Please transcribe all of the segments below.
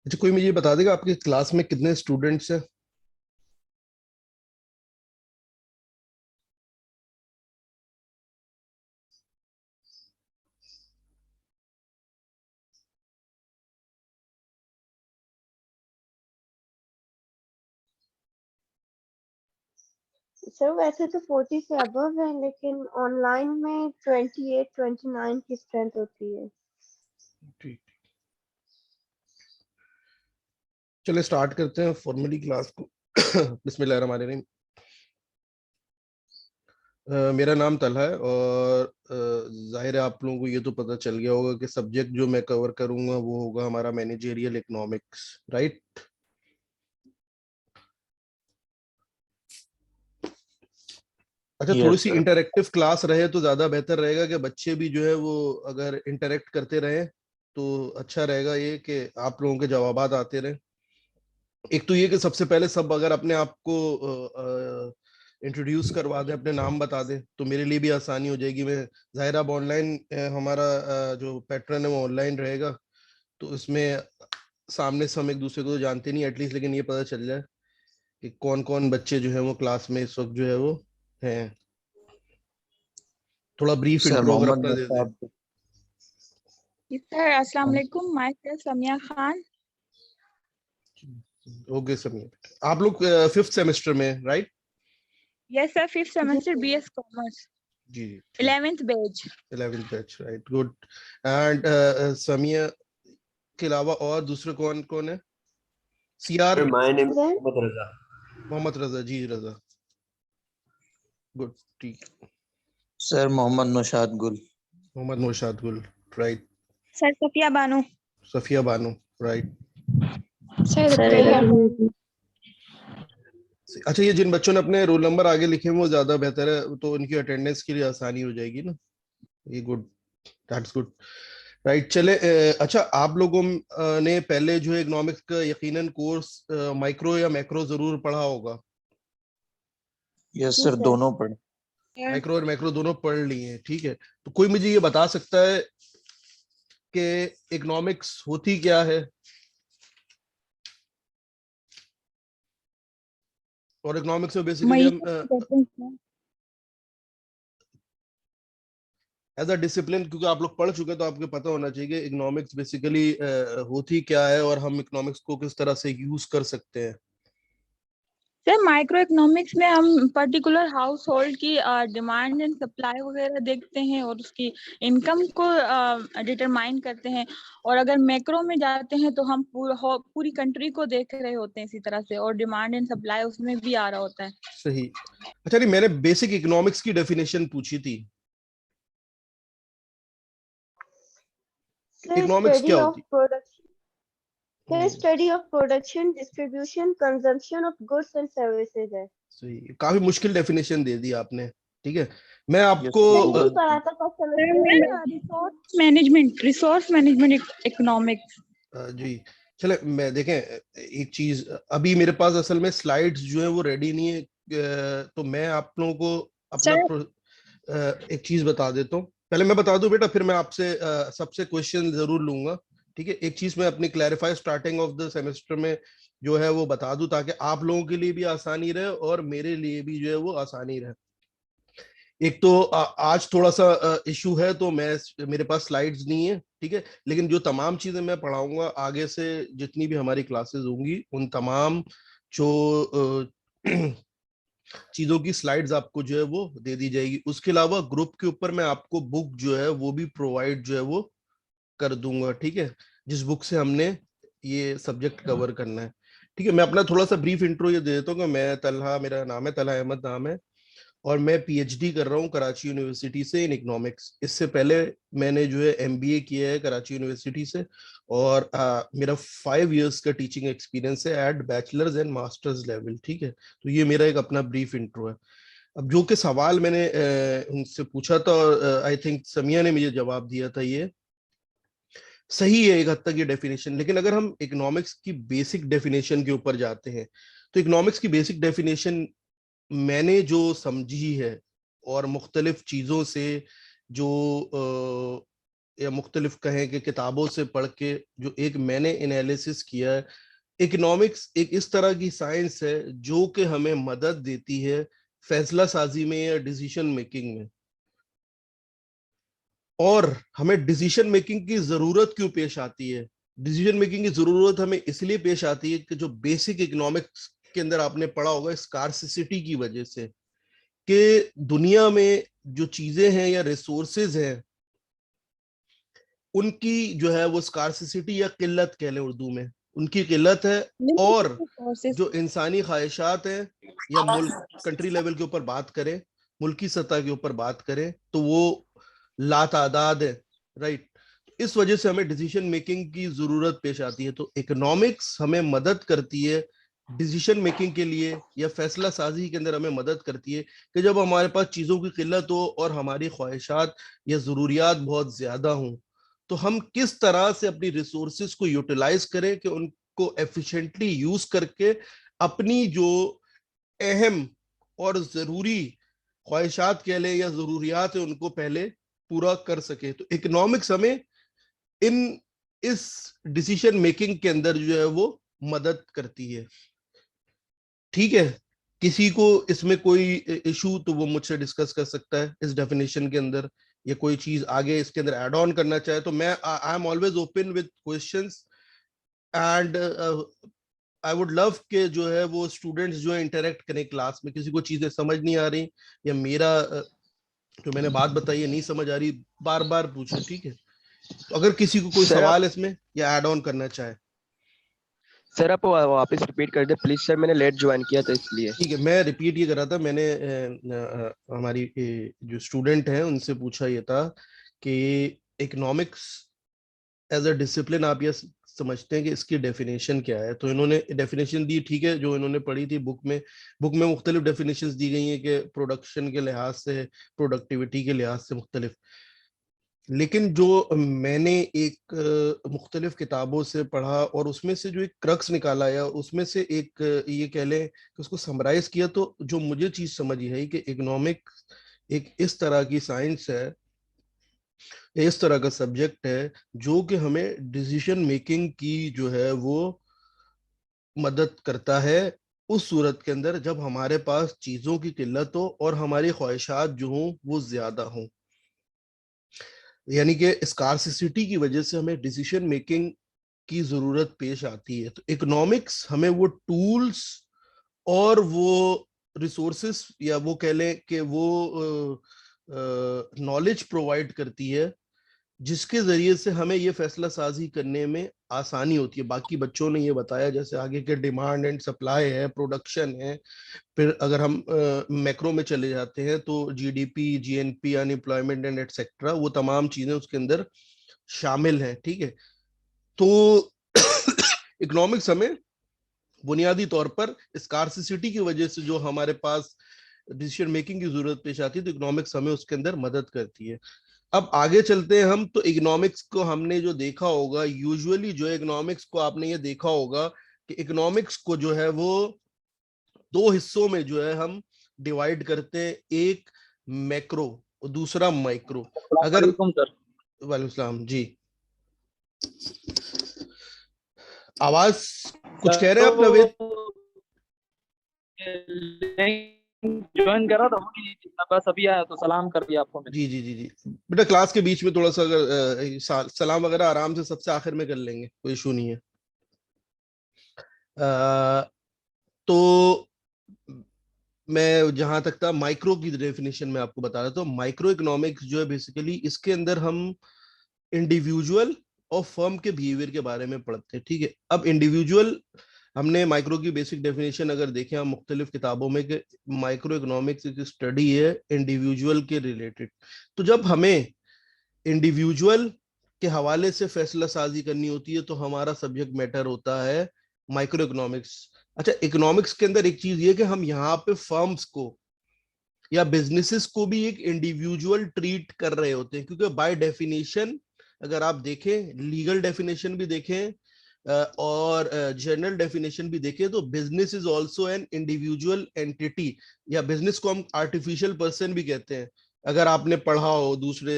अच्छा, कोई मुझे ये बता देगा आपकी क्लास में कितने स्टूडेंट्स हैं? सर वैसे तो 40 से अबव है, लेकिन ऑनलाइन में 28 29 की स्ट्रेंथ होती है। ठीक। चलिए स्टार्ट करते हैं फॉर्मली क्लास को। बिस्मिल्लाहिर्रहमानिर्रहीम। मेरा नाम तलहा है और जाहिर है आप लोगों को ये तो पता चल गया होगा कि सब्जेक्ट जो मैं कवर करूंगा वो होगा हमारा मैनेजेरियल इकोनॉमिक्स, राइट? अच्छा, थोड़ी यस सी सर। इंटरेक्टिव क्लास रहे तो ज्यादा बेहतर रहेगा कि बच्चे भी जो है वो अगर इंटरेक्ट करते रहे तो अच्छा रहेगा, ये कि आप लोगों के जवाबात आते रहे। एक तो ये कि सबसे पहले सब अगर अपने आप को इंट्रोड्यूस करवा दें, अपने नाम बता दें तो मेरे लिए भी आसानी हो जाएगी। मैं जाहिर अब ऑनलाइन हमारा जो पैटर्न है वो ऑनलाइन रहेगा, तो इसमें सामने से हम एक दूसरे को तो जानते नहीं एटलीस्ट, लेकिन ये पता चल जाए कि कौन कौन बच्चे जो है वो क्लास में इस वक्त जो है वो हैं। थोड़ा ब्रीफ सर इंट्रो अगर मोहम्मद अपना दे दें। नसाब। सर अस्सलाम वालेकुम, myself Samiya Khan. Okay Sameer, आप लोग फिफ्थ सेमेस्टर में, राइट? यस सर, फिफ्थ जी सेमेस्टर सर। बीएस कॉमर्स, जी जी, ठीक। 11th batch. 11th batch, right, good. And Samiya के अलावा और दूसरे कौन कौन है? CR? My name sir Mohammad Raza. Mohammad Raza, जी रजा, गुड, ठीक। Sir Mohammad Naushad Gul. Mohammad Naushad Gul, right. Sir Safiya Bano. Safiya Bano, right. Sir sir Ruqaiya. अच्छा, ये जिन बच्चों ने अपने रोल नंबर आगे लिखे हैं वो ज्यादा बेहतर है, तो उनकी अटेंडेंस के लिए आसानी हो जाएगी ना। ये गुड, दैट्स गुड, राइट। चले अच्छा, आप लोगों ने पहले जो है इकोनॉमिक्स का यकीनन कोर्स माइक्रो या मैक्रो जरूर पढ़ा होगा। यस जी सर, सर। दोनों पढ़े। माइक्रो और मैक्रो दोनों पढ़ लिए हैं, ठीक है। तो कोई मुझे ये बता सकता है कि इकोनॉमिक्स होती क्या है और इकोनॉमिक्स में बेसिकली हम मईशत कहते हैं सर। एज अ डिसिप्लिन, क्योंकि आप लोग पढ़ चुके हैं तो आपको पता होना चाहिए कि इकोनॉमिक्स बेसिकली होती क्या है और हम इकोनॉमिक्स को किस तरह से यूज कर सकते हैं। सर माइक्रो इकोनॉमिक्स में हम पर्टिकुलर हाउस होल्ड की डिमांड एंड सप्लाई वगैरह देखते हैं और उसकी इनकम को डिटरमाइन करते हैं। और अगर मैक्रो में जाते हैं तो हम पूरी कंट्री को देख रहे होते हैं इसी तरह से, और डिमांड एंड सप्लाई उसमें भी आ रहा होता है। सही। अच्छा, नहीं, मैंने बेसिक इकोनॉमिक्स की डेफिनेशन पूछी थी। सर इकोनॉमिक्स स्टडी क्या ऑफ होती? Production. Sir hmm, study of production, distribution, consumption of goods and services है। सही, काफी मुश्किल डेफिनेशन दे दी आपने। ठीक है, मैं यस आपको सर, नहीं गूगल। पढ़ा था फर्स्ट सर सेमेस्टर मैं में। Resource management economics. जी। चले, मैं देखें एक चीज, अभी मेरे पास असल में स्लाइड्स जो है वो रेडी नहीं है, तो मैं आप लोगों को अपना सर एक चीज बता देता हूँ। पहले मैं बता दूं बेटा, फिर मैं आपसे सबसे क्वेश्चन जरूर लूंगा। ठीक है, एक चीज मैं अपनी clarify starting of the semester में जो है वो बता दूं, ताकि आप लोगों के लिए भी आसानी रहे और मेरे लिए भी जो है वो आसानी रहे। एक तो आज थोड़ा सा इशू है, तो मैं मेरे पास स्लाइड्स नहीं है, ठीक है। लेकिन जो तमाम चीजें मैं पढ़ाऊंगा आगे से, जितनी भी हमारी क्लासेस होंगी, उन तमाम जो चीजों की स्लाइड्स आपको जो है वो दे दी जाएगी। उसके अलावा ग्रुप के ऊपर मैं आपको बुक जो है वो भी प्रोवाइड जो है वो कर दूंगा, ठीक है, जिस बुक से हमने ये सब्जेक्ट कवर करना है। ठीक है, मैं अपना थोड़ा सा ब्रीफ इंट्रो ये दे देता हूँ कि मैं तलहा, मेरा नाम है तलहा अहमद नाम है, और मैं पीएचडी कर रहा हूँ कराची यूनिवर्सिटी से इन इकोनॉमिक्स। इससे पहले मैंने जो है एमबीए किया है कराची यूनिवर्सिटी से, और मेरा 5 इयर्स का टीचिंग एक्सपीरियंस है at bachelors and masters level. ठीक है, तो ये मेरा एक अपना ब्रीफ इंट्रो है। अब जो कि सवाल मैंने उनसे पूछा था, और आई थिंक समिया ने मुझे जवाब दिया था, ये सही है एक हद तक ये डेफिनेशन। लेकिन अगर हम इकोनॉमिक्स की बेसिक डेफिनेशन के ऊपर जाते हैं, तो इकोनॉमिक्स की बेसिक डेफिनेशन मैंने जो समझी है और मुख्तलिफ चीज़ों से जो या मुख्तलिफ कहें कि किताबों से पढ़ के जो एक मैंने एनालिसिस किया है, इकोनॉमिक्स एक इस तरह की साइंस है जो कि हमें मदद देती है फैसला साजी में या डिसीजन मेकिंग में। और हमें डिसीजन मेकिंग की जरूरत क्यों पेश आती है? डिसीजन मेकिंग की जरूरत हमें इसलिए पेश आती है कि जो बेसिक इकोनॉमिक्स के अंदर आपने पढ़ा होगा, स्कार्सिटी की वजह से, कि दुनिया में जो चीजें हैं या रिसोर्सेज हैं उनकी जो है वो स्कार्सिटी या किल्लत कह लें उर्दू में, उनकी किल्लत है। और जो इंसानी ख्वाहिशात हैं या मुल्क कंट्री लेवल के ऊपर बात करें, मुल्की सतह के ऊपर बात करें, तो वो लातादाद है, राइट। इस वजह से हमें डिसीजन मेकिंग की जरूरत पेश आती है। तो इकोनॉमिक्स हमें मदद करती है डिसीजन मेकिंग के लिए या फैसला साजी के अंदर हमें मदद करती है कि जब हमारे पास चीजों की किल्लत हो और हमारी ख्वाहिशात या जरूरियात बहुत ज्यादा हों, तो हम किस तरह से अपनी रिसोर्सेज को यूटिलाइज करें कि उनको एफिशिएंटली यूज करके अपनी जो अहम और जरूरी ख्वाहिशात कह लें या जरूरियात है उनको पहले पूरा कर सके। तो इकोनॉमिक्स हमें इस डिसीजन मेकिंग के अंदर जो है वो मदद करती है। ठीक है, किसी को इसमें कोई इशू तो वो मुझसे डिस्कस कर सकता है इस डेफिनेशन के अंदर, या कोई चीज आगे इसके अंदर ऐड ऑन करना चाहे तो मैं I am always open with questions. And I would love के जो है वो स्टूडेंट्स जो है इंटरेक्ट करें क्लास में। किसी को चीजें समझ नहीं आ रही या मेरा जो मैंने बात बताई है नहीं समझ आ रही, बार बार पूछे, ठीक है। तो अगर किसी को कोई सवाल है इसमें या ऐड ऑन करना चाहे। सर आप वापस रिपीट कर दे प्लीज सर, मैंने लेट ज्वाइन किया था इसलिए। ठीक है, मैं रिपीट ये कर रहा था, मैंने हमारी जो स्टूडेंट हैं उनसे पूछा ये था कि इकोनॉमिक्स एज अ डिसिप्लिन आप ये समझते हैं कि इसकी डेफिनेशन क्या है? तो इन्होंने डेफिनेशन दी, ठीक है, जो इन्होंने पढ़ी थी बुक में मुख्तलिफ डेफिनेशंस दी गई हैं कि प्रोडक्शन के लिहाज से, प्रोडक्टिविटी के लिहाज से मुख्तलिफ। लेकिन जो मैंने एक मुख्तलिफ किताबों से पढ़ा और उसमें से जो एक क्रक्स निकाला या उसमें से एक ये कह लें कि उसको समराइज किया, तो जो मुझे चीज समझी है कि इकोनॉमिक्स एक इस तरह की साइंस है, इस तरह का सब्जेक्ट है जो कि हमें डिसीजन मेकिंग की जो है वो मदद करता है उस सूरत के अंदर जब हमारे पास चीजों की किल्लत हो और हमारी ख्वाहिशात जो हों वो ज्यादा हों। यानी कि स्कार्सिटी की वजह से हमें डिसीजन मेकिंग की जरूरत पेश आती है। तो इकोनॉमिक्स हमें वो टूल्स और वो रिसोर्सेस या वो कह लें कि वो नॉलेज प्रोवाइड करती है जिसके जरिए से हमें ये फैसला साजी करने में आसानी होती है। बाकी बच्चों ने ये बताया जैसे आगे के डिमांड एंड सप्लाई है, प्रोडक्शन है, फिर अगर हम मैक्रो में चले जाते हैं तो GDP, GNP, unemployment and etcetera, वो तमाम चीजें उसके अंदर शामिल हैं। ठीक है, तो इकोनॉमिक्स हमें बुनियादी तौर पर स्कार्सिटी की वजह से जो हमारे पास डिसीजन मेकिंग की जरूरत पेश आती है तो इकोनॉमिक्स हमें उसके अंदर मदद करती है। अब आगे चलते हैं हम। तो इकोनॉमिक्स को हमने जो देखा होगा, यूजुअली जो इकोनॉमिक्स को आपने ये देखा होगा कि इकोनॉमिक्स को जो है वो दो हिस्सों में जो है हम डिवाइड करते हैं, एक मैक्रो और दूसरा माइक्रो। अगर वालेकुम सलाम जी, आवाज कुछ कह रहे हैं आप नवेद? ज्वाइन करा था बस अभी आया तो सलाम कर दिया आपको मैंने। जी जी जी जी बेटा, क्लास के बीच में थोड़ा सा अगर सलाम वगैरह आराम से सबसे आखिर में कर लेंगे, कोई इशू नहीं है। तो मैं जहां तक था माइक्रो की डेफिनेशन में आपको बता रहा था। माइक्रो इकोनॉमिक्स जो है बेसिकली इसके अंदर हम इंडिविजुअल और फर्म के बिहेवियर के बारे में पढ़ते हैं। ठीक है, अब इंडिविजुअल हमने माइक्रो की बेसिक डेफिनेशन अगर देखें हम मुख्तलिफ किताबों में कि माइक्रो इकोनॉमिक्स एक स्टडी है इंडिविजुअल के रिलेटेड। तो जब हमें इंडिविजुअल के हवाले से फैसला साजी करनी होती है तो हमारा सब्जेक्ट मैटर होता है माइक्रो इकोनॉमिक्स। अच्छा, इकोनॉमिक्स के अंदर एक चीज ये कि हम यहाँ पे फर्म्स को या बिजनेसेस को भी एक इंडिविजुअल ट्रीट कर रहे होते हैं, क्योंकि बाय डेफिनेशन अगर आप देखें, लीगल डेफिनेशन भी देखें और जनरल डेफिनेशन भी देखें, तो business is also an individual entity, या बिजनेस को हम आर्टिफिशियल पर्सन भी कहते हैं। अगर आपने पढ़ा हो दूसरे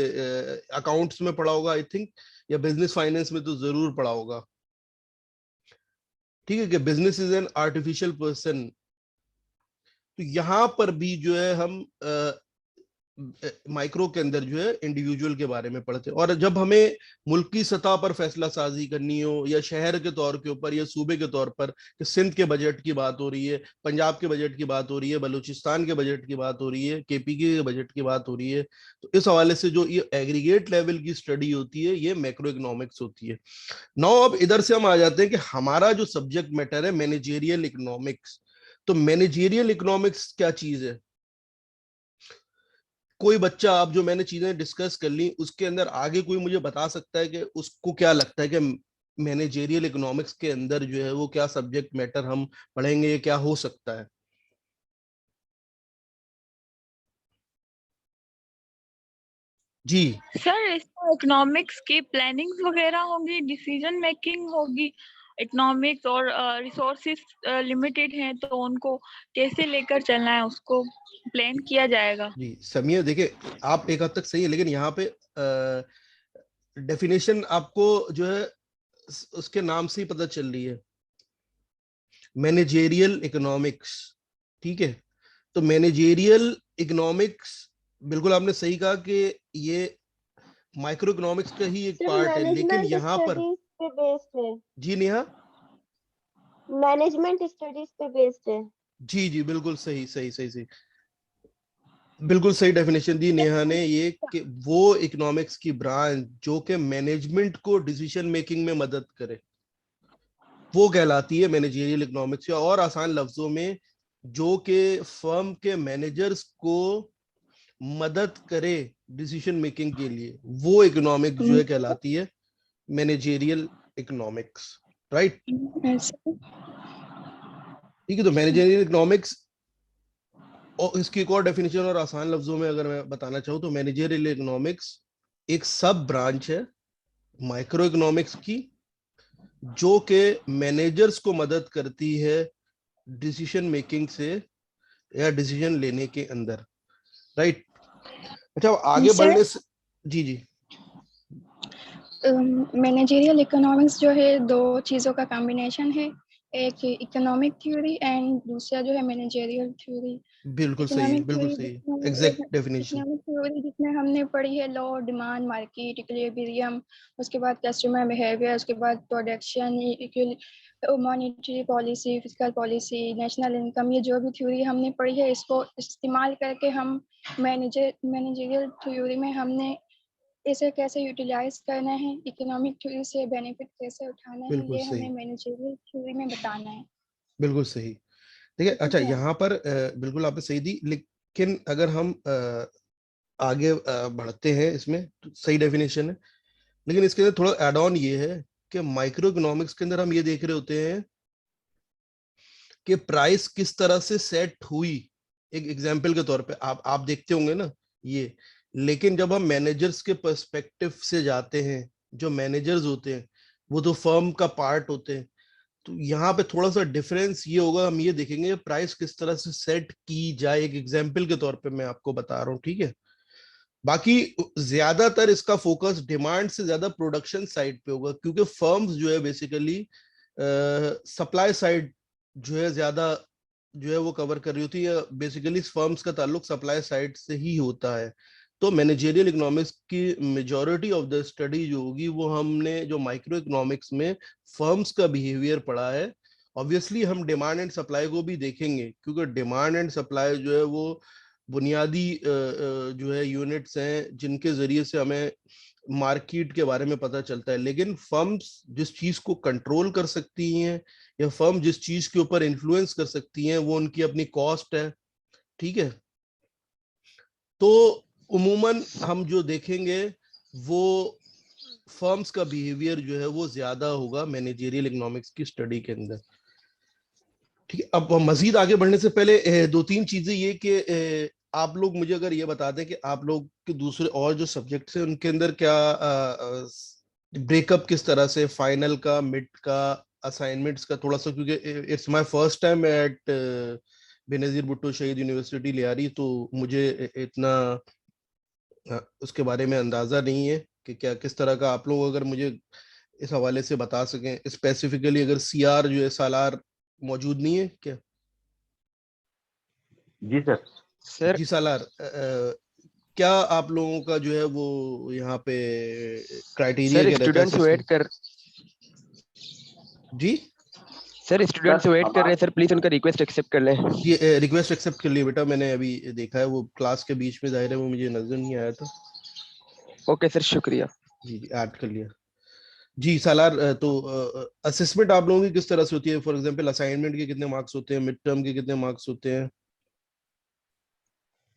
अकाउंट्स में पढ़ा होगा आई थिंक, या बिजनेस फाइनेंस में तो जरूर पढ़ा होगा, ठीक है, कि business is an artificial person. तो यहाँ पर भी जो है हम माइक्रो के अंदर जो है इंडिविजुअल के बारे में पढ़ते हैं। और जब हमें मुल्क की सतह पर फैसला साजी करनी हो, या शहर के तौर के ऊपर या सूबे के तौर पर, कि सिंध के बजट की बात हो रही है, पंजाब के बजट की बात हो रही है, बलूचिस्तान के बजट की बात हो रही है, केपीके के बजट की बात हो रही है, तो इस हवाले से जो ये एग्रीगेट लेवल की स्टडी होती है ये मैक्रो इकोनॉमिक्स होती है। नाउ अब इधर से हम आ जाते हैं कि हमारा जो सब्जेक्ट मैटर है मैनेजेरियल इकोनॉमिक्स। तो मैनेजेरियल इकोनॉमिक्स क्या चीज है? कोई बच्चा, आप जो मैंने चीजें डिस्कस कर ली उसके अंदर आगे कोई मुझे बता सकता है कि उसको क्या लगता है कि मैनेजेरियल इकोनॉमिक्स के अंदर जो है वो क्या सब्जेक्ट मैटर हम पढ़ेंगे, ये क्या हो सकता है? जी सर इसमें इकोनॉमिक्स की प्लानिंग वगैरह होगी, डिसीजन मेकिंग होगी, इकोनॉमिक्स और रिसोर्सेज लिमिटेड हैं तो उनको कैसे लेकर चलना है उसको प्लान किया जाएगा। जी समीर, देखिए आप एक हद तक सही है, लेकिन यहाँ पे डेफिनेशन आपको जो है उसके नाम से ही पता चल रही है, मैनेजेरियल इकोनॉमिक्स, ठीक है। तो मैनेजेरियल इकोनॉमिक्स, बिल्कुल आपने सही कहा कि ये माइक्रो इकोनॉमिक्स का ही एक सर पार्ट है, लेकिन मैनेजमेंट यहाँ पर स्टडीज पे बेस्ड है, जी नेहा, मैनेजमेंट स्टडीज पे बेस्ड है। जी जी बिल्कुल सही सही सही सही, बिल्कुल सही डेफिनेशन दी नेहा ने, ये कि वो इकोनॉमिक्स की ब्रांच जो कि मैनेजमेंट को डिसीजन मेकिंग में मदद करे वो कहलाती है मैनेजेरियल इकोनॉमिक्स। या और आसान लफ्जों में जो कि फर्म के मैनेजर्स को मदद करे डिसीजन मेकिंग के लिए, वो इकोनॉमिक्स जो है कहलाती है मैनेजेरियल इकोनॉमिक्स, राइट? ठीक है, तो मैनेजेरियल इकोनॉमिक्स और इसकी एक और डेफिनेशन और आसान लफ्जों में अगर मैं बताना चाहूँ तो मैनेजेरियल इकोनॉमिक्स एक सब ब्रांच है माइक्रो इकोनॉमिक्स की, जो कि मैनेजर्स को मदद करती है डिसीजन मेकिंग से या डिसीजन लेने के अंदर, राइट? अच्छा, आगे बढ़ने से जी जी मैनेजेरियल इकोनॉमिक्स जो है दो चीज़ों का कॉम्बिनेशन है, एक इकोनॉमिक थ्योरी एंड दूसरा जो है मैनेजेरियल थ्योरी। बिल्कुल सही है, बिल्कुल सही है, एग्जैक्ट डेफिनेशन। इकोनॉमिक थ्योरी जिसमें हमने पढ़ी है लॉ, डिमांड, मार्केट, इक्विलिब्रियम, उसके बाद कस्टमर बिहेवियर, उसके बाद production, monetary policy, fiscal policy, national income, ये जो भी थ्योरी हमने पढ़ी है इसको इस्तेमाल करके हम मैनेजेरियल थ्योरी में हमने इसे कैसे यूटिलाइज करना है, इकोनॉमिक थ्योरी से बेनिफिट कैसे उठाना है, बिल्कुल ये सही, हमें मैनेजेरियल थ्योरी में बताना है। बिल्कुल सही। ठीक है, अच्छा ठीक है। यहाँ पर बिल्कुल आपने सही दी, लेकिन अगर हम आगे बढ़ते हैं इसमें तो सही डेफिनेशन है, लेकिन इसके अंदर थोड़ा एड ऑन ये है कि माइक्रो इकोनॉमिक्स के अंदर हम ये देख रहे होते हैं कि प्राइस किस तरह से सेट हुई। एक एग्जांपल के तौर पे आप देखते होंगे ना ये, लेकिन जब हम मैनेजर्स के पर्सपेक्टिव से जाते हैं, जो मैनेजर्स होते हैं वो तो फर्म का पार्ट होते हैं, तो यहाँ पे थोड़ा सा डिफरेंस ये होगा, हम ये देखेंगे प्राइस किस तरह से सेट की जाए। एक एग्जांपल के तौर पे मैं आपको बता रहा हूँ, ठीक है। बाकी ज्यादातर इसका फोकस डिमांड से ज्यादा प्रोडक्शन साइड पे होगा, क्योंकि फर्म्स जो है बेसिकली सप्लाई साइड जो है ज्यादा जो है वो कवर कर रही होती है, बेसिकली फर्म्स का ताल्लुक सप्लाई साइड से ही होता है। तो मैनेजेरियल इकोनॉमिक्स की मेजॉरिटी ऑफ द स्टडी जो होगी वो हमने जो माइक्रो इकोनॉमिक्स में फर्म्स का बिहेवियर पढ़ा है। ऑब्वियसली हम डिमांड एंड सप्लाई को भी देखेंगे, क्योंकि डिमांड एंड सप्लाई जो है वो बुनियादी जो है यूनिट्स हैं जिनके जरिए से हमें मार्केट के बारे में पता चलता है। लेकिन फर्म्स जिस चीज को कंट्रोल कर सकती हैं या फर्म जिस चीज के ऊपर इन्फ्लुएंस कर सकती हैं वो उनकी अपनी कॉस्ट है, ठीक है। तो उमूमन हम जो देखेंगे वो फर्म्स का बिहेवियर जो है वो ज्यादा होगा मैनेजेरियल इकोनॉमिक्स की स्टडी के अंदर, ठीक है। अब मजीद आगे बढ़ने से पहले दो तीन चीजें ये कि आप लोग मुझे अगर ये बता दें कि आप लोग के दूसरे और जो सब्जेक्ट्स हैं उनके अंदर क्या ब्रेकअप किस तरह से, फाइनल का, मिड का, असाइनमेंट्स का, थोड़ा सा, क्योंकि it's my first time at Benazir Bhutto Shaheed University Lyari, तो मुझे इतना उसके बारे में अंदाजा नहीं है कि क्या किस तरह का। आप लोग अगर मुझे इस हवाले से बता सकें स्पेसिफिकली, अगर सीआर जो है सालार मौजूद नहीं है क्या? जी सर। सर जी सालार, क्या आप लोगों का जो है वो यहाँ पे क्राइटेरिया सर क्या रहता है स्टूडेंट्स वेट assessment? कर जी सर स्टूडेंट्स सर, वेट कर रहे हैं सर, प्लीज उनका रिक्वेस्ट एक्सेप्ट कर लें। जी, रिक्वेस्ट एक्सेप्ट कर लिए बेटा, मैंने अभी देखा है, वो क्लास के बीच में जाहिर है वो मुझे नजर नहीं आया था। ओके सर, शुक्रिया। जी जी, ऐड कर लिया। जी सालार, तो असेसमेंट आप लोगों की किस तरह से होती है? फॉर एग्जांपल असाइनमेंट के कितने मार्क्स होते हैं, मिड टर्म के कितने मार्क्स होते हैं?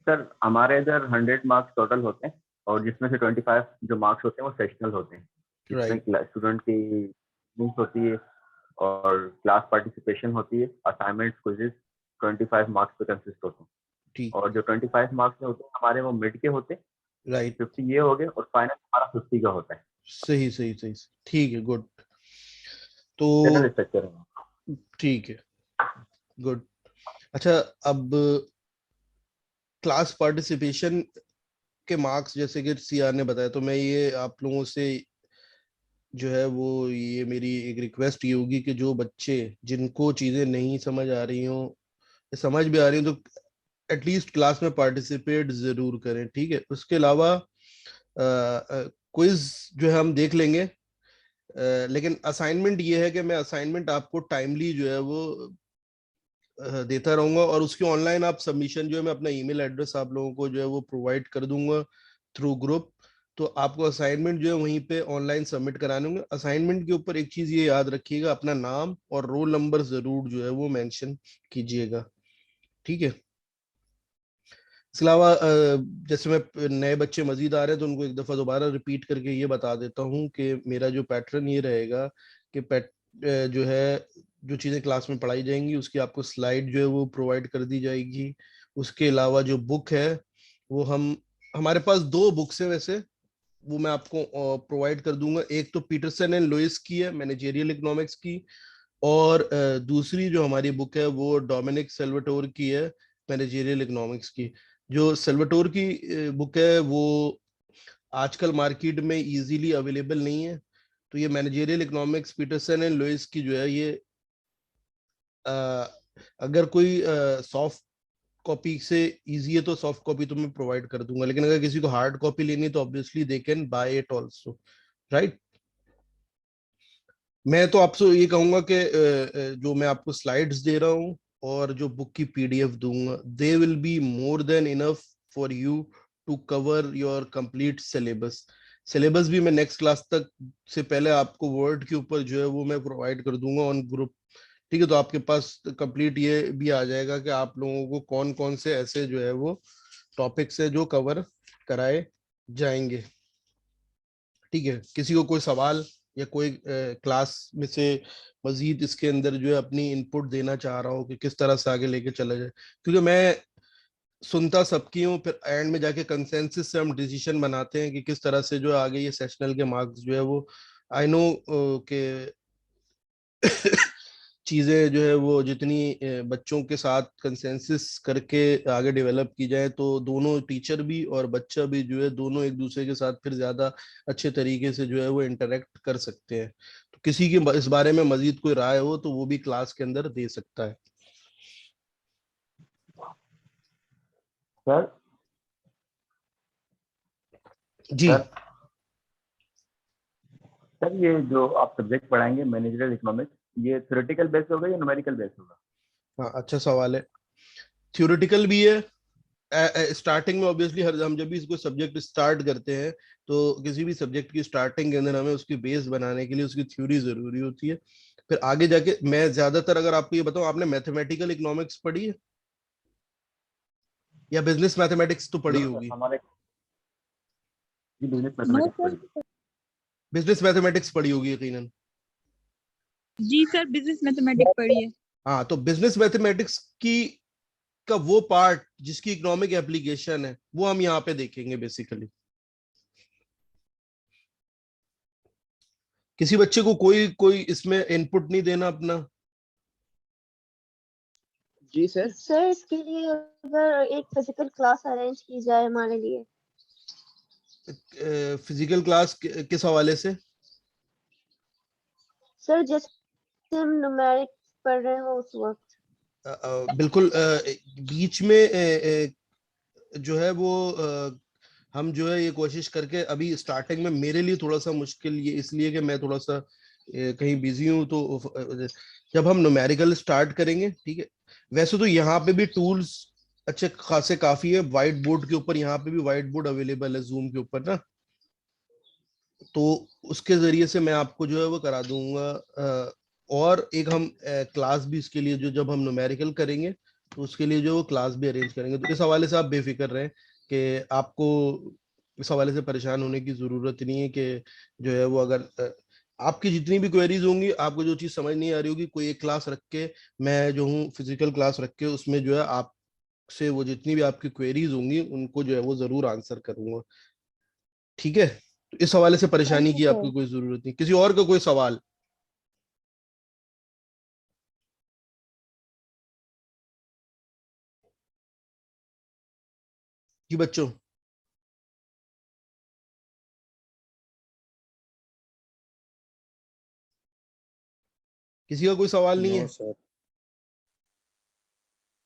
सर हमारे इधर 100 मार्क्स टोटल होते हैं और जिसमें से 25 जो मार्क्स होते हैं वो सेक्शनल होते हैं, राइट, जिसमें स्टूडेंट की मीटिंग्स होती है और क्लास पार्टिसिपेशन होती है, असाइनमेंट्स, क्विज़ेस 25 मार्क्स पे कंसिस्ट होते हैं। ठीक, और जो 25 मार्क्स में होते हैं हमारे वो मिड के होते हैं, राइट, 50 ये हो गए और फाइनल हमारा 50 का होता है। सही सही सही, ठीक है, गुड। तो जनरल स्ट्रक्चर है। ठीक है, गुड। अच्छा, अब क्लास पार्टिसिपेशन के मार्क्स जैसे कि सीआर ने बताया, तो मैं ये आप लोगों से जो है वो ये मेरी एक रिक्वेस्ट ये होगी कि जो बच्चे जिनको चीजें नहीं समझ आ रही हों, समझ भी आ रही हो, तो एटलीस्ट क्लास में पार्टिसिपेट जरूर करें, ठीक है? उसके अलावा क्विज जो है हम देख लेंगे, लेकिन असाइनमेंट ये है कि मैं असाइनमेंट आपको टाइमली जो है वो देता रहूंगा, और उसकी ऑनलाइन आप सबमिशन जो है, मैं अपना ईमेल एड्रेस आप लोगों को जो है वो प्रोवाइड कर दूंगा थ्रू ग्रुप। तो आपको असाइनमेंट जो है वहीं पे ऑनलाइन सबमिट कराने होंगे। असाइनमेंट के ऊपर एक चीज ये याद रखिएगा, अपना नाम और रोल नंबर जरूर जो है वो मेंशन कीजिएगा, ठीक है? इसके अलावा जैसे मैं नए बच्चे मजीद आ रहे हैं तो उनको एक दफा दोबारा रिपीट करके ये बता देता हूँ कि मेरा जो पैटर्न ये रहेगा कि जो है जो चीज़ें क्लास में पढ़ाई जाएंगी उसकी आपको स्लाइड जो है वो प्रोवाइड कर दी जाएगी। उसके अलावा जो बुक है वो हमारे पास दो बुक्स है वैसे, वो मैं आपको प्रोवाइड कर दूंगा। एक तो पीटरसन एंड लुइस की है, मैनेजरियल इकोनॉमिक्स की, और दूसरी जो हमारी बुक है वो डोमिनिक सेल्वाटोर की है, मैनेजरियल इकोनॉमिक्स की। जो सेल्वाटोर की बुक है वो आजकल मार्केट में इजीली अवेलेबल नहीं है, तो ये managerial economics Peterson and Lewis की जो है ये अगर कोई सॉफ्ट कॉपी से इजी है तो सॉफ्ट कॉपी तो मैं प्रोवाइड कर दूंगा, लेकिन अगर किसी को हार्ड कॉपी लेनी है तो obviously they can buy it also, right? मैं तो आपसे ये कहूंगा कि जो मैं आपको स्लाइड्स दे रहा हूँ और जो बुक की पीडीएफ दूंगा, they will be more than enough for you to cover your complete syllabus. Syllabus भी मैं नेक्स्ट क्लास तक से पहले आपको वर्ड के ऊपर जो है वो मैं प्रोवाइड कर दूंगा ऑन ग्रुप, ठीक है? तो आपके पास कंप्लीट ये भी आ जाएगा कि आप लोगों को कौन कौन से ऐसे जो है वो टॉपिक्स है जो कवर कराए जाएंगे, ठीक है? किसी को कोई सवाल या कोई क्लास में से मजीद इसके अंदर जो है अपनी इनपुट देना चाह रहा हो कि किस तरह से आगे लेके चला जाए, क्योंकि मैं सुनता सबकी हूँ, फिर एंड में जाके कंसेंसस से हम डिसीजन बनाते हैं कि किस तरह से जो आगे ये सेशनल के मार्क्स जो है वो, आई नो के चीजें जो है वो जितनी बच्चों के साथ कंसेंसस करके आगे डेवलप की जाए तो दोनों टीचर भी और बच्चा भी जो है दोनों एक दूसरे के साथ फिर ज्यादा अच्छे तरीके से जो है वो इंटरेक्ट कर सकते हैं। तो किसी की इस बारे में मजीद कोई राय हो तो वो भी क्लास के अंदर दे सकता है। सर जी सर सर ये जो आप सब्जेक्ट पढ़ाएंगे मैनेजरियल इकोनॉमिक्स, ये थ्योरेटिकल बेस होगा या न्यूमेरिकल बेस होगा? हाँ, अच्छा सवाल है। थ्योरेटिकल भी है स्टार्टिंग में, ऑब्वियसली हर हम जब भी इसको सब्जेक्ट स्टार्ट करते हैं तो किसी भी सब्जेक्ट की स्टार्टिंग के अंदर हमें उसकी बेस बनाने के लिए उसकी थ्योरी जरूरी होती है। फिर आगे जाके मैं ज्यादातर अगर आपको ये बताऊं, आपने मैथमेटिकल इकोनॉमिक्स पढ़ी है या बिजनेस मैथमेटिक्स तो पढ़ी नो सर, होगी? हमारे जी बिजनेस नो मैथमेटिक्स सर। पढ़ी। बिजनेस मैथमेटिक्स पढ़ी होगी यकीनन। जी सर, बिजनेस मैथमेटिक्स पढ़िए। हाँ, तो बिजनेस मैथमेटिक्स की का वो पार्ट जिसकी इकोनॉमिक एप्लीकेशन है वो हम यहाँ पे देखेंगे बेसिकली। किसी बच्चे को कोई कोई इसमें इनपुट नहीं देना अपना? जी सर। सर इसके लिए अगर एक फिजिकल क्लास अरेंज की जाए हमारे लिए। फिजिकल क्लास किस हवाले से? सर जैसे हम न्यूमेरिक पढ़ रहे हो उस वक्त। बिल्कुल बीच में जो है वो हम जो है ये कोशिश करके, अभी स्टार्टिंग में मेरे लिए थोड़ा सा मुश्किल ये इसलिए कि मैं थोड़ा सा कहीं बिजी हूँ, तो जब हम न्यूमेरिकल स्टार्ट करेंगे, ठीक है, वैसे तो यहाँ पे भी टूल्स अच्छे खासे काफी है, व्हाइट बोर्ड के ऊपर, यहाँ पे भी व्हाइट बोर्ड अवेलेबल है जूम के ऊपर ना, तो उसके जरिए से मैं आपको जो है वो करा दूंगा। और एक हम क्लास भी इसके लिए, जो जब हम न्यूमेरिकल करेंगे तो उसके लिए जो क्लास भी अरेंज करेंगे, तो इस हवाले से आप बेफिक्र रहें कि आपको इस हवाले से परेशान होने की जरूरत नहीं है कि जो है वो, अगर आपकी जितनी भी क्वेरीज होंगी, आपको जो चीज समझ नहीं आ रही होगी, कोई एक क्लास रख के, मैं जो हूँ फिजिकल क्लास रख के, उसमें जो है आपसे वो जितनी भी आपकी क्वेरीज होंगी उनको जो है वो जरूर आंसर करूंगा, ठीक है? तो इस हवाले से परेशानी की आपको कोई जरूरत नहीं। किसी और का कोई सवाल? जी बच्चों, किसी का कोई सवाल नहीं नो है? सर।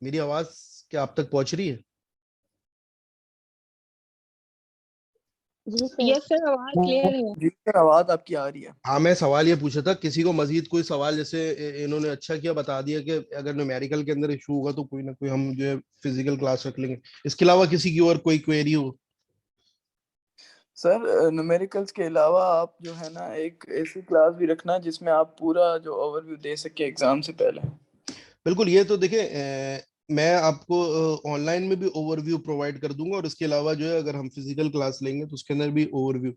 मेरी आवाज क्या आप तक पहुंच रही है? जी सर। यस सर, आवाज क्लियर है। जी सर, आवाज आपकी आ रही है। हाँ, मैं सवाल ये पूछा था, किसी को मजीद कोई सवाल, जैसे इन्होंने अच्छा किया बता दिया कि अगर न्यूमेरिकल के अंदर इशू होगा तो कोई ना कोई हम जो है फिजिकल क्लास रख लेंगे, इसके अलावा किसी की और कोई क्वेरी हो? सर न्यूमेरिकल्स के अलावा आप जो है ना एक ऐसी क्लास भी रखना जिसमें आप पूरा जो ओवरव्यू दे सके एग्जाम से पहले। बिल्कुल, ये तो देखिए मैं आपको ऑनलाइन में भी ओवरव्यू प्रोवाइड कर दूंगा, और इसके अलावा जो है अगर हम फिजिकल क्लास लेंगे तो उसके अंदर भी ओवरव्यू।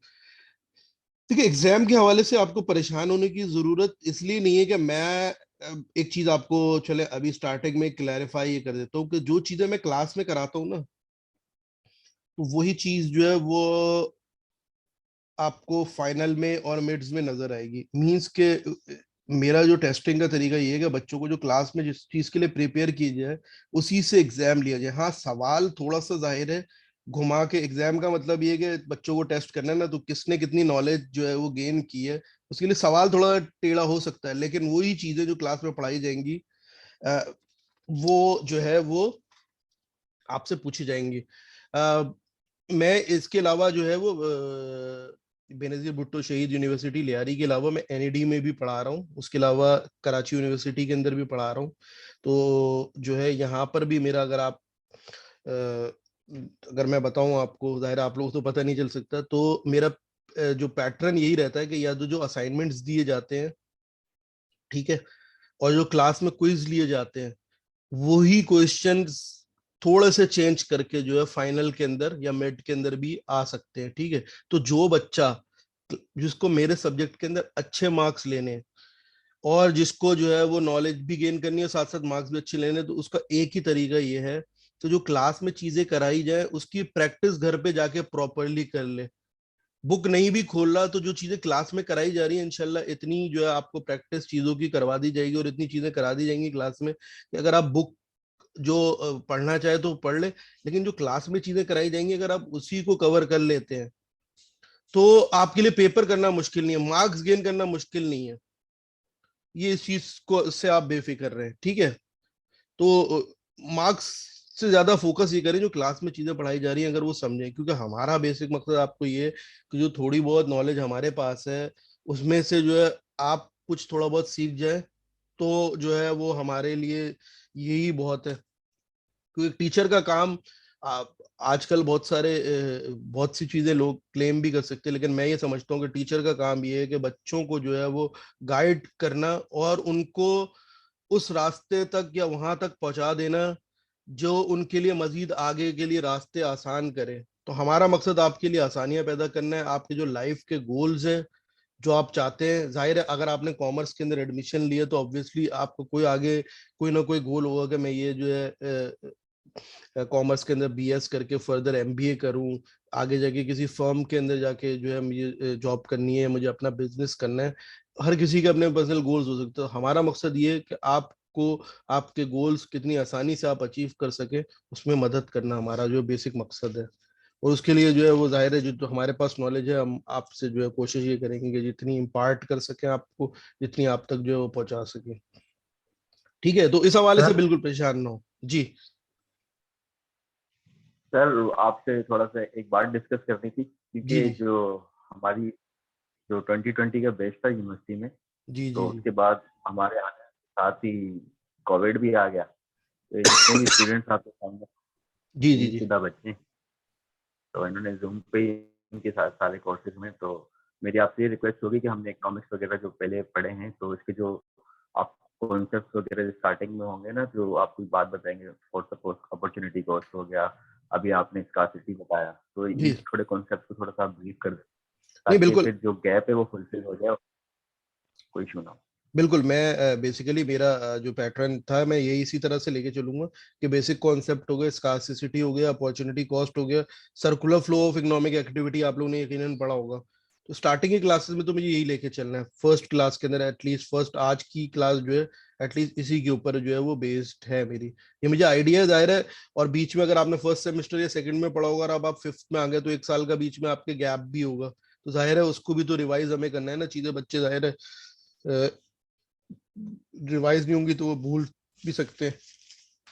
देखिए, एग्जाम के हवाले से आपको परेशान होने की जरूरत इसलिए नहीं है कि मैं एक चीज आपको चले अभी स्टार्टिंग में क्लैरिफाई ये कर देता हूँ कि जो चीजें मैं क्लास में कराता हूँ ना, तो वही चीज जो है वो आपको फाइनल में और मिड्स में नजर आएगी। मींस के मेरा जो टेस्टिंग का तरीका ये है कि बच्चों को जो क्लास में जिस चीज के लिए प्रिपेयर की जाए उसी से एग्जाम लिया जाए। हाँ, सवाल थोड़ा सा जाहिर है घुमा के, एग्जाम का मतलब ये है कि बच्चों को टेस्ट करना है ना, तो किसने कितनी नॉलेज जो है वो गेन की है, उसके लिए सवाल थोड़ा टेढ़ा हो सकता है, लेकिन वही चीजें जो क्लास में पढ़ाई जाएंगी अ, वो जो है वो आपसे पूछी जाएंगी। मैं इसके अलावा जो है वो बेनजीर भुट्टो शहीद यूनिवर्सिटी लियारी के अलावा मैं एनईडी में भी पढ़ा रहा हूँ, उसके अलावा कराची यूनिवर्सिटी के अंदर भी पढ़ा रहा हूँ। तो जो है यहाँ पर भी मेरा, अगर आप अगर मैं बताऊं आपको, जाहिर है आप लोगों को तो पता नहीं चल सकता, तो मेरा जो पैटर्न यही रहता है कि या तो जो असाइनमेंट्स दिए जाते हैं, ठीक है, और जो क्लास में क्विज लिए जाते हैं, वही क्वेश्चंस थोड़े से चेंज करके जो है फाइनल के अंदर या मिड के अंदर भी आ सकते हैं, ठीक है? तो जो बच्चा जिसको मेरे सब्जेक्ट के अंदर अच्छे मार्क्स लेने हैं और जिसको जो है वो नॉलेज भी गेन करनी है, साथ साथ मार्क्स भी अच्छे लेने, तो उसका एक ही तरीका ये है, तो जो क्लास में चीजें कराई जाए उसकी प्रैक्टिस घर पे जाके प्रॉपरली कर ले। बुक नहीं भी खोल रहा तो जो चीजें क्लास में कराई जा रही है, इंशाल्लाह इतनी जो है आपको प्रैक्टिस चीजों की करवा दी जाएगी और इतनी चीजें करा दी जाएंगी क्लास में कि अगर आप बुक जो पढ़ना चाहे तो पढ़ ले, लेकिन जो क्लास में चीजें कराई जाएंगी अगर आप उसी को कवर कर लेते हैं तो आपके लिए पेपर करना मुश्किल नहीं है, मार्क्स गेन करना मुश्किल नहीं है। ये इस चीज को से आप बेफिक्र रहे, ठीक है? तो मार्क्स से ज्यादा फोकस ये करें जो क्लास में चीजें पढ़ाई जा रही हैं अगर वो समझें, क्योंकि हमारा बेसिक मकसद आपको ये है कि जो थोड़ी बहुत नॉलेज हमारे पास है उसमें से जो है आप कुछ थोड़ा बहुत सीख जाए, तो जो है वो हमारे लिए यही बहुत है। क्योंकि टीचर का काम आजकल बहुत सी चीजें लोग क्लेम भी कर सकते हैं, लेकिन मैं ये समझता हूँ कि टीचर का काम ये है कि बच्चों को जो है वो गाइड करना और उनको उस रास्ते तक या वहां तक पहुंचा देना जो उनके लिए मजीद आगे के लिए रास्ते आसान करे। तो हमारा मकसद आपके लिए आसानियां पैदा करना है, आपके जो लाइफ के गोल्स हैं जो आप चाहते हैं। जाहिर है अगर आपने कॉमर्स के अंदर एडमिशन लिए तो ऑब्वियसली आपको कोई आगे कोई ना कोई गोल होगा कि मैं ये जो है कॉमर्स के अंदर बीएस करके फर्दर एमबीए करूं, आगे जाके किसी फर्म के अंदर जाके जो है मुझे जॉब करनी है, मुझे अपना बिजनेस करना है। हर किसी के अपने पर्सनल गोल्स हो सकते हैं। हमारा मकसद ये है कि आपको आपके गोल्स कितनी आसानी से आप अचीव कर सके, उसमें मदद करना हमारा जो बेसिक मकसद है। और उसके लिए जो है वो जाहिर है जो हमारे पास नॉलेज है हम आपसे जो है कोशिश ये करेंगे कि जितनी इम्पार्ट कर सकें आपको, जितनी आप तक जो है वो पहुंचा सके। ठीक है, तो इस हवाले से बिल्कुल परेशान ना हो जी। सर आपसे थोड़ा सा एक बात डिस्कस करनी थी, क्योंकि जी जो हमारी जो 2020 का बैच था यूनिवर्सिटी में, जी तो जी उसके बाद हमारे आने के साथ ही कोविड भी आ गया। तो जितने भी स्टूडेंट्स आपके सामने जी जी जी शुदा बच्चे, तो इन्होंने जूम पे ही इनके साथ सारे कोर्सेज में, तो मेरी आपसे ये रिक्वेस्ट होगी कि हमने इकोनॉमिक्स वगैरह जो पहले पढ़े हैं, तो इसके जो आप कॉन्सेप्ट वगैरह स्टार्टिंग में होंगे ना, जो आप कोई बात बताएंगे, फॉर सपोज अपॉर्चुनिटी कॉस्ट हो गया, अभी आपने स्कार्सिटी बताया, तो जी। इन थोड़े कॉन्सेप्ट को थोड़ा सा ब्रीफ कर दें, नहीं ताकि बिल्कुल फिर जो गैप है वो फुलफिल हो जाए, कोई इशू ना हो। बिल्कुल, मैं बेसिकली मेरा जो पैटर्न था मैं यही इसी तरह से लेके चलूंगा कि बेसिक कॉन्सेप्ट हो गया, स्कार्सिटी हो गया, अपॉर्चुनिटी कॉस्ट हो गया, circular flow of economic activity आप लोगों ने यकीनन पढ़ा होगा। तो स्टार्टिंग की क्लासेस में तो मुझे यही लेके चलना है, फर्स्ट क्लास के अंदर एटलीस्ट, फर्स्ट आज की क्लास जो है एटलीस्ट इसी के ऊपर जो है वो बेस्ड है मेरी, ये मुझे आइडिया जाहिर है। और बीच में अगर आपने फर्स्ट सेमेस्टर या सेकंड में पढ़ा होगा और अब आप फिफ्थ में आ गए तो 1 साल का बीच में आपके गैप भी होगा, तो जाहिर है उसको भी तो रिवाइज हमें करना है ना चीजें, बच्चे जाहिर है रिवाइज नहीं होंगी तो वो भूल भी सकते हैं।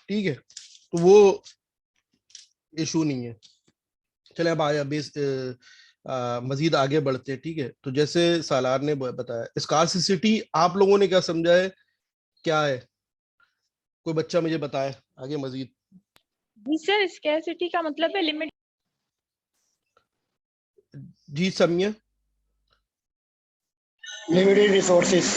ठीक है, तो वो इशू नहीं है। चले अब आया बेस मजीद आगे बढ़ते हैं। ठीक है, तो जैसे सालार ने बताया स्कार्सिटी आप लोगों ने क्या समझा है, क्या है, कोई बच्चा मुझे बताए आगे मजीद। जी सर, स्कैरसिटी का मतलब है लिमिट। जी समिया। Limited resources.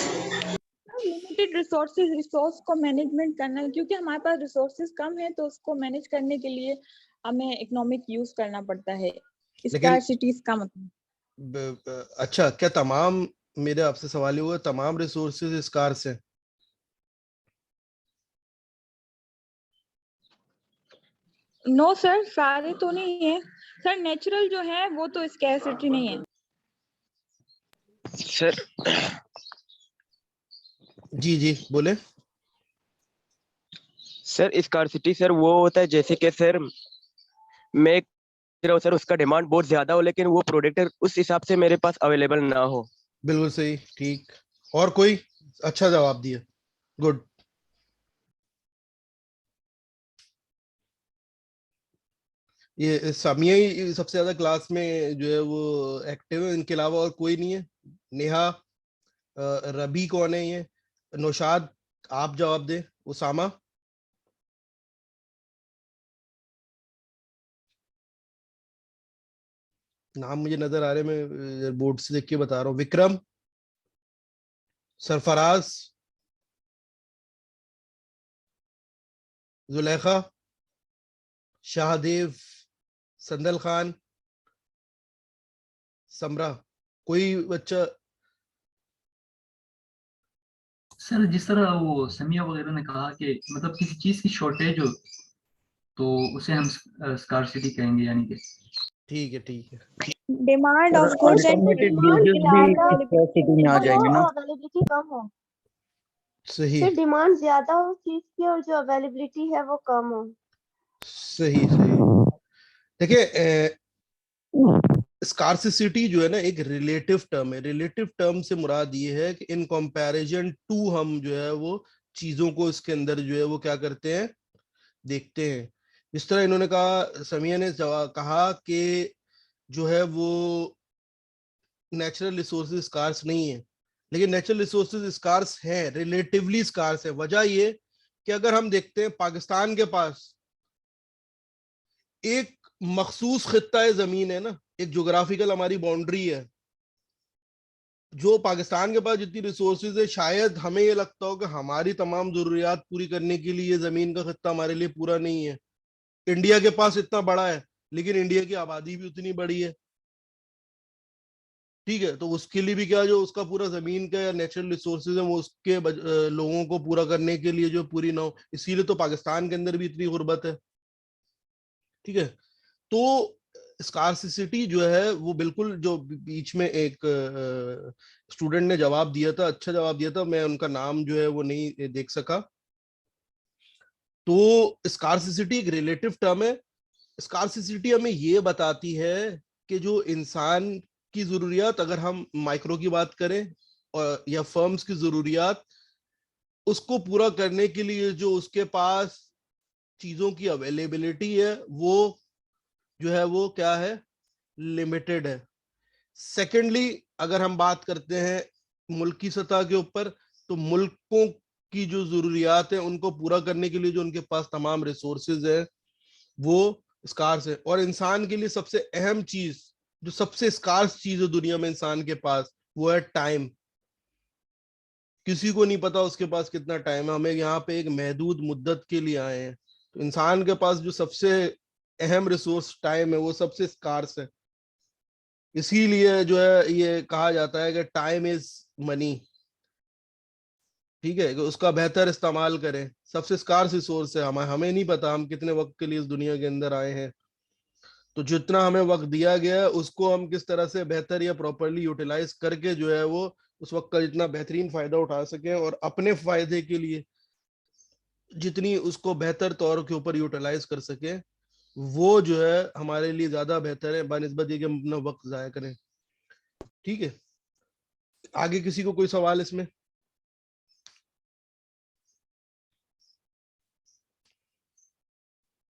Limited resources, resource को मैनेजमेंट करना है, क्योंकि हमारे पास रिसोर्सेज कम है तो उसको मैनेज करने के लिए हमें इकोनॉमिक यूज करना पड़ता है। लेकिन स्कार्सिटीज का मतलब अच्छा, क्या तमाम, मेरे आपसे सवाल ये हुआ तमाम रिसोर्सेज स्कार्स हैं? नो सर, सारे तो नहीं है सर, नेचुरल जो है वो तो स्कैरसिटी नहीं है सर जी जी बोले। सर स्कार्सिटी सर वो होता है जैसे कि सर मैं रहा हूँ सर, उसका डिमांड बहुत ज्यादा हो लेकिन वो प्रोडक्ट उस हिसाब से मेरे पास अवेलेबल ना हो। बिल्कुल सही, ठीक। और कोई? अच्छा जवाब दिया, गुड। ये सामिया ही सबसे ज्यादा क्लास में जो है वो एक्टिव है, इनके अलावा और कोई नहीं है? नेहा, रबी कौन है ये, नौशाद आप जवाब दे, उसामा। नाम मुझे नजर आ रहे, मैं बोर्ड से देख के बता रहा हूँ। विक्रम, सरफराज, जुलेखा, शाहदेव, संदल खान, समरा, कोई बच्चा? सर जिस तरह वो समिया वगैरह ने कहा कि मतलब किसी चीज की शॉर्टेज हो तो उसे हम स्कार्सिटी कहेंगे, यानी कि ठीक है ठीक है। Demand sir of goods and alternative demand uses भी ज्यादा स्कार्सिटी में आ हो जाएंगे ना। और अवेलेबिलिटी कम हो, सही फिर डिमांड ज्यादा हो चीज की और जो अवेलेबिलिटी है वो कम हो। सही सही। देखिए स्कार्सिटी जो है ना एक रिलेटिव टर्म है, रिलेटिव टर्म से मुराद ये है कि इन कंपैरिजन टू हम जो है वो चीजों को इसके अंदर जो है वो क्या करते हैं, देखते हैं। जिस तरह इन्होंने कहा, समिया ने कहा कि जो है वो नेचुरल रिसोर्सेज स्कार्स नहीं है, लेकिन नेचुरल रिसोर्सेज स्कार्स है, रिलेटिवली स्कार्स है। वजह ये कि अगर हम देखते हैं पाकिस्तान के पास एक मखसूस खित्ता जमीन है ना, एक ज्योग्राफिकल हमारी बाउंड्री है, जो पाकिस्तान के पास जितनी रिसोर्सेज है शायद हमें ये लगता हो कि हमारी तमाम जरूरियात पूरी करने के लिए जमीन का खित्ता हमारे लिए पूरा नहीं है। इंडिया के पास इतना बड़ा है लेकिन इंडिया की आबादी भी उतनी बड़ी है। ठीक है, तो उसके लिए भी क्या, जो उसका पूरा जमीन का या नेचुरल रिसोर्सेज है वो उसके लोगों को पूरा करने के लिए जो पूरी ना हो, इसीलिए तो पाकिस्तान के अंदर भी इतनी गुर्बत है। ठीक है, तो स्कार्सिटी जो है वो बिल्कुल, जो बीच में एक स्टूडेंट ने जवाब दिया था, अच्छा जवाब दिया था, मैं उनका नाम जो है वो नहीं देख सका। तो स्कार्सिटी एक रिलेटिव टर्म है, स्कार्सिटी हमें ये बताती है कि जो इंसान की जरूरियात, अगर हम माइक्रो की बात करें और या फर्म्स की जरूरियात, उसको पूरा करने के लिए जो उसके पास चीजों की अवेलेबिलिटी है वो जो है वो क्या है, लिमिटेड है। सेकेंडली अगर हम बात करते हैं मुल्क की सतह के ऊपर, तो मुल्कों की जो जरूरियात है उनको पूरा करने के लिए जो उनके पास तमाम रिसोर्सेज है वो स्कार्स है। और इंसान के लिए सबसे अहम चीज, जो सबसे स्कार्स चीज है दुनिया में इंसान के पास, वो है टाइम। किसी को नहीं पता उसके पास कितना टाइम है। हमें यहाँ पे एक महदूद मुद्दत के लिए आए हैं, तो इंसान के पास जो सबसे अहम रिसोर्स टाइम है वो सबसे स्कार्स है। इसीलिए जो है ये कहा जाता है कि टाइम इज मनी, ठीक है, कि उसका बेहतर इस्तेमाल करें। सबसे स्कार्स रिसोर्स है। हमें नहीं पता हम कितने वक्त के लिए इस दुनिया के अंदर आए हैं, तो जितना हमें वक्त दिया गया है उसको हम किस तरह से बेहतर या प्रॉपरली यूटिलाइज करके जो है वो उस वक्त का जितना बेहतरीन फायदा उठा सकें और अपने फायदे के लिए जितनी उसको बेहतर तौर के ऊपर यूटिलाइज कर सके, वो जो है हमारे लिए ज्यादा बेहतर है बनिस्बत ये कि हम अपना वक्त जाया करें। ठीक है, आगे किसी को कोई सवाल इसमें?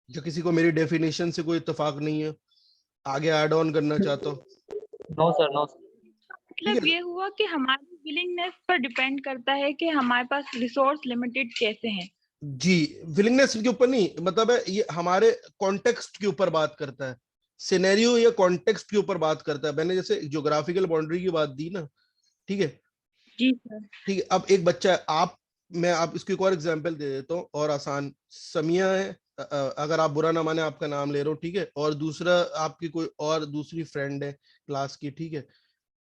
जो किसी को मेरी डेफिनेशन से कोई इत्तेफाक नहीं है, आगे ऐड ऑन करना चाहता हो? No sir, no. मतलब ये हुआ कि हमारी विलिंगनेस पर डिपेंड करता है कि हमारे पास रिसोर्स लिमिटेड कैसे हैं। जी, विलिंगनेस के ऊपर नहीं, मतलब है ये हमारे कॉन्टेक्स्ट के ऊपर बात करता है, सिनेरियो या कॉन्टेक्स्ट के ऊपर बात करता है। मैंने जैसे ज्योग्राफिकल बाउंड्री की बात दी ना, ठीक है जी सर। ठीक है। अब एक बच्चा है, मैं आप इसको एक और एग्जांपल दे देता हूँ और आसान। समिया है, अगर आप बुरा ना माने आपका नाम ले रहा हूँ, ठीक है, और दूसरा आपकी कोई और दूसरी फ्रेंड है क्लास की, ठीक है।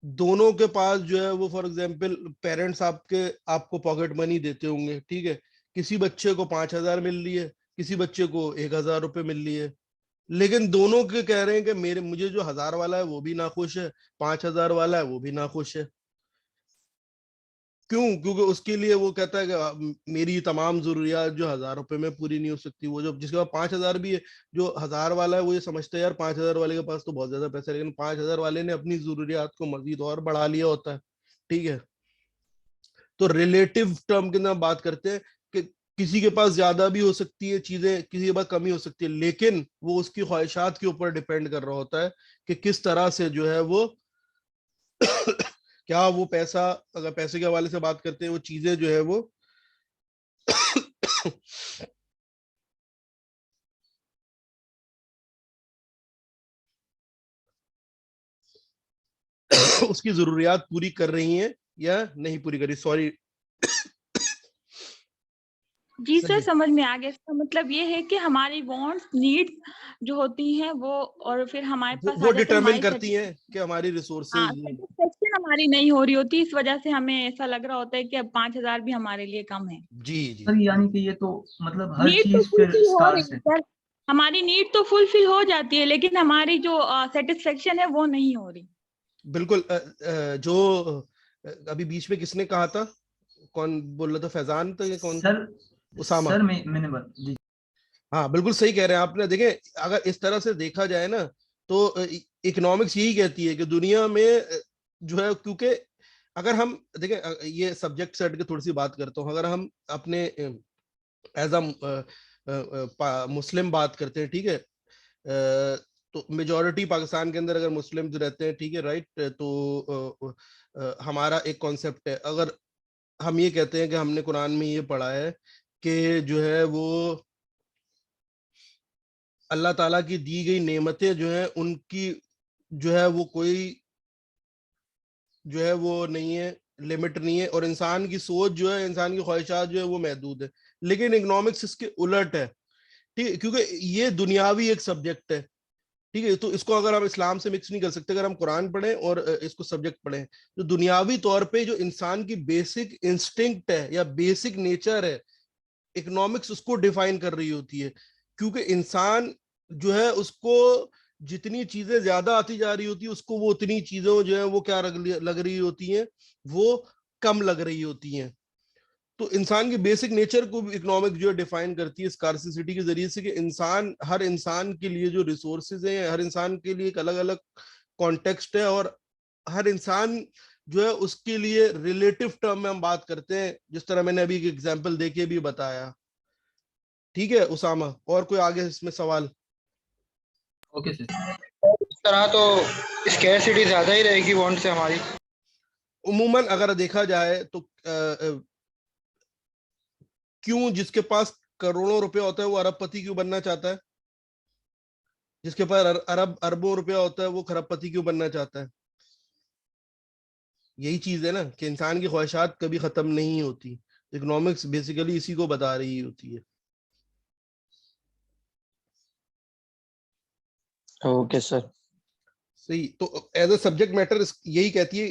दोनों के पास जो है वो फॉर एग्जाम्पल पेरेंट्स आपको पॉकेट मनी देते होंगे, ठीक है। किसी बच्चे को 5,000 मिल रही है, किसी बच्चे को 1,000 रुपए मिल रही है, लेकिन दोनों के कह रहे हैं कि मुझे जो 1,000 वाला है वो भी नाखुश है, 5,000 वाला है वो भी नाखुश है। क्यों? क्योंकि उसके लिए वो कहता है कि मेरी तमाम जरूरियात जो 1,000 रुपए में पूरी नहीं हो सकती। वो जो जिसके पास 5,000 भी है, जो 1,000 वाला है, वो ये समझता है यार 5,000 वाले के पास तो बहुत ज्यादा पैसा है, लेकिन 5,000 वाले ने अपनी जरूरियात को मजीद और बढ़ा लिया होता है, ठीक है। तो रिलेटिव टर्म के अंदर बात करते हैं कि किसी के पास ज्यादा भी हो सकती है चीजें, किसी के पास कमी हो सकती है, लेकिन वो उसकी ख्वाहिशात के ऊपर डिपेंड कर रहा होता है कि किस तरह से जो है वो क्या वो पैसा, अगर पैसे के हवाले से बात करते हैं, वो चीजें जो है वो उसकी जरूरियात पूरी कर रही हैं या नहीं पूरी कर रही। सॉरी। जी सर, समझ में आ गया। इसका मतलब ये है कि हमारी वांट्स नीड्स जो होती हैं वो, और फिर हमारे पास वो डिटरमिन करती हैं कि हमारी रिसोर्सेज। सेटिस्फेक्शन हमारी नहीं हो रही होती। इस वजह से हमें ऐसा लग रहा होता है कि अब 5,000 भी हमारे लिए कम है। जी जी सर, यानी कि ये तो मतलब हर नीड तो चीज फिर फुलफिल हो स्कार रही से। है सर, हमारी नीड तो फुलफिल हो जाती है, लेकिन हमारी जो सेटिस्फेक्शन है वो नहीं हो रही। बिल्कुल। जो अभी बीच में किसने कहा था, कौन बोल रहा था? फैजान था या कौन? सर, उसामा। सर मैंने जी। हाँ बिल्कुल सही कह रहे हैं आपने। देखें, अगर इस तरह से देखा जाए ना, तो इकोनॉमिक्स यही कहती है कि दुनिया में जो है, क्योंकि अगर हम देखें, ये सब्जेक्ट से हट के थोड़ी सी बात करता हूँ, अगर हम अपने एज अ मुस्लिम बात करते हैं, ठीक है, तो मेजॉरिटी पाकिस्तान के अंदर अगर मुस्लिम रहते हैं, ठीक है, राइट, तो हमारा एक कॉन्सेप्ट है। अगर हम ये कहते हैं कि हमने कुरान में ये पढ़ा है कि जो है वो अल्लाह ताला की दी गई नेमतें जो है उनकी जो है वो कोई जो है वो नहीं है, लिमिट नहीं है, और इंसान की सोच जो है, इंसान की ख्वाहिशात जो है वो महदूद है। लेकिन इकोनॉमिक्स इसके उलट है, ठीक है, क्योंकि ये दुनियावी एक सब्जेक्ट है, ठीक है। तो इसको अगर हम इस्लाम से मिक्स नहीं कर सकते। अगर हम कुरान पढ़ें और इसको सब्जेक्ट पढ़ें, तो दुनियावी तौर पे जो इंसान की बेसिक इंस्टिंक्ट है या बेसिक नेचर है, इकोनॉमिक्स उसको डिफाइन कर रही होती है। क्योंकि इंसान जो है उसको जितनी चीजें ज्यादा आती जा रही होती है, उसको वो उतनी चीजें जो है वो क्या लग रही होती हैं, वो कम लग रही होती हैं। तो इंसान की बेसिक नेचर को इकोनॉमिक जो है डिफाइन करती है स्कार्सिटी के जरिए से, कि इंसान, हर इंसान के लिए जो रिसोर्सेज हैं, हर इंसान के लिए एक अलग अलग कॉन्टेक्स्ट है, और हर इंसान जो है उसके लिए रिलेटिव टर्म में हम बात करते हैं, जिस तरह मैंने अभी एक एग्जांपल देके भी बताया। ठीक है उसामा, और कोई आगे इसमें सवाल? Okay sir. इस तरह तो स्कैरसिटी ज्यादा ही रहेगी बॉन्ड से हमारी। उमूमन अगर देखा जाए तो क्यों जिसके पास करोड़ों रुपया होता है वो अरबपति क्यों बनना चाहता है? जिसके पास अरबों रुपया होता है वो खरबपति क्यों बनना चाहता है? यही चीज है ना, कि इंसान की ख्वाहिशात कभी खत्म नहीं होती। इकोनॉमिक्स बेसिकली इसी को बता रही होती है। Okay sir. सही। तो एज अ सब्जेक्ट मैटर यही कहती है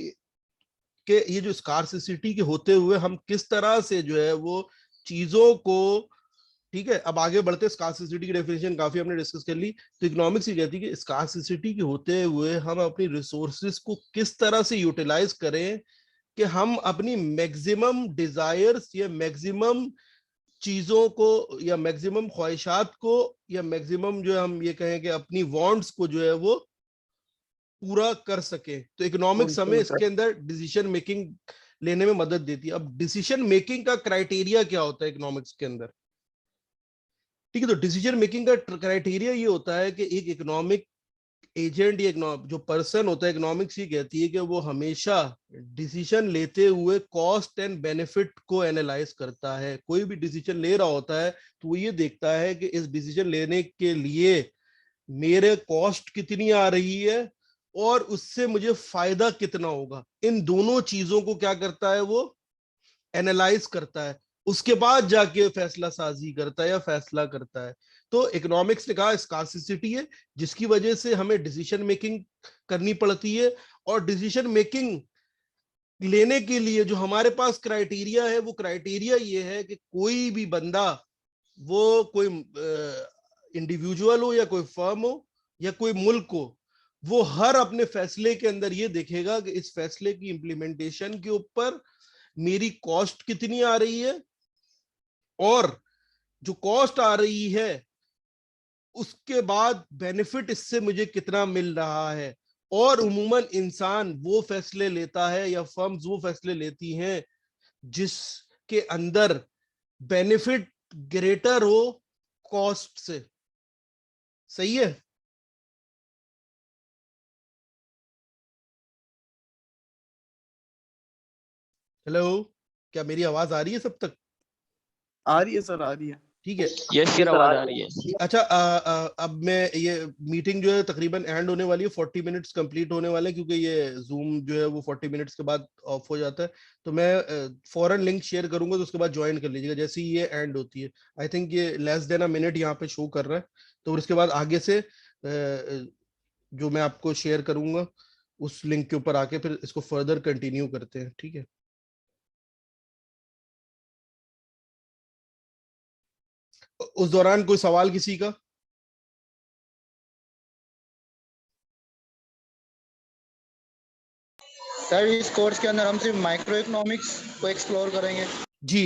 कि ये जो स्कार्सिटी के होते हुए हम किस तरह से जो है वो चीजों को, ठीक है, अब आगे बढ़ते, स्कार्सिटी की डेफिनेशन काफी हमने डिस्कस कर ली। तो इकोनॉमिक्स ये कहती है कि स्कार्सिटी के होते हुए हम अपनी रिसोर्सेज को किस तरह से यूटिलाइज करें कि हम अपनी मैक्सिमम डिजायर्स या मैक्सिमम चीजों को या मैक्सिमम ख्वाहिशात को या मैक्सिमम जो हम ये कहें कि अपनी वांट्स को जो है वो पूरा कर सके। तो इकोनॉमिक्स हमें इसके अंदर डिसीजन मेकिंग लेने में मदद देती है। अब डिसीजन मेकिंग का क्राइटेरिया क्या होता है इकोनॉमिक्स के अंदर? ठीक है, तो डिसीजन मेकिंग का क्राइटेरिया ये होता है कि एक इकोनॉमिक एजेंट या जो पर्सन होता है, इकोनॉमिक्स ये कहती है कि वो हमेशा डिसीजन लेते हुए कॉस्ट एंड बेनिफिट को एनालाइज करता है। कोई भी डिसीजन ले रहा होता है तो वो ये देखता है कि इस डिसीजन लेने के लिए मेरे कॉस्ट कितनी आ रही है और उससे मुझे फायदा कितना होगा। इन दोनों चीजों को क्या करता है, वो एनालाइज करता है, उसके बाद जाके फैसला साजी करता है या फैसला करता है। तो इकोनॉमिक्स ने कहा स्कार्सिटी है, जिसकी वजह से हमें डिसीजन मेकिंग करनी पड़ती है, और डिसीजन मेकिंग लेने के लिए जो हमारे पास क्राइटेरिया है, वो क्राइटेरिया ये है कि कोई भी बंदा, वो कोई इंडिविजुअल हो या कोई फर्म हो या कोई मुल्क हो, वो हर अपने फैसले के अंदर ये देखेगा कि इस फैसले की इम्प्लीमेंटेशन के ऊपर मेरी कॉस्ट कितनी आ रही है, और जो कॉस्ट आ रही है उसके बाद बेनिफिट इससे मुझे कितना मिल रहा है। और उमूमन इंसान वो फैसले लेता है या फर्म्स वो फैसले लेती हैं जिसके अंदर बेनिफिट ग्रेटर हो कॉस्ट से। सही है? हेलो, क्या मेरी आवाज आ रही है सब तक? आ रही है सर, आ रही है। ठीक है। यस सर, आवाज आ रही है। अच्छा, अब मैं ये मीटिंग जो है तकरीबन एंड होने वाली है, 40 मिनट्स कंप्लीट होने वाले हैं, क्योंकि ये जूम जो है वो 40 मिनट्स के बाद ऑफ हो जाता है। तो मैं फौरन लिंक शेयर करूंगा, तो उसके बाद ज्वाइन कर लीजिएगा जैसे ही ये एंड होती है। आई थिंक ये लेस देन अ मिनट यहाँ पे शो कर रहा है। तो उसके बाद आगे से जो मैं आपको शेयर करूंगा उस लिंक के ऊपर आके फिर इसको फर्दर कंटिन्यू करते हैं। ठीक है, उस दौरान कोई सवाल किसी का? सर इस कोर्स के अंदर हम सिर्फ माइक्रो इकोनॉमिक्स को एक्सप्लोर करेंगे। जी,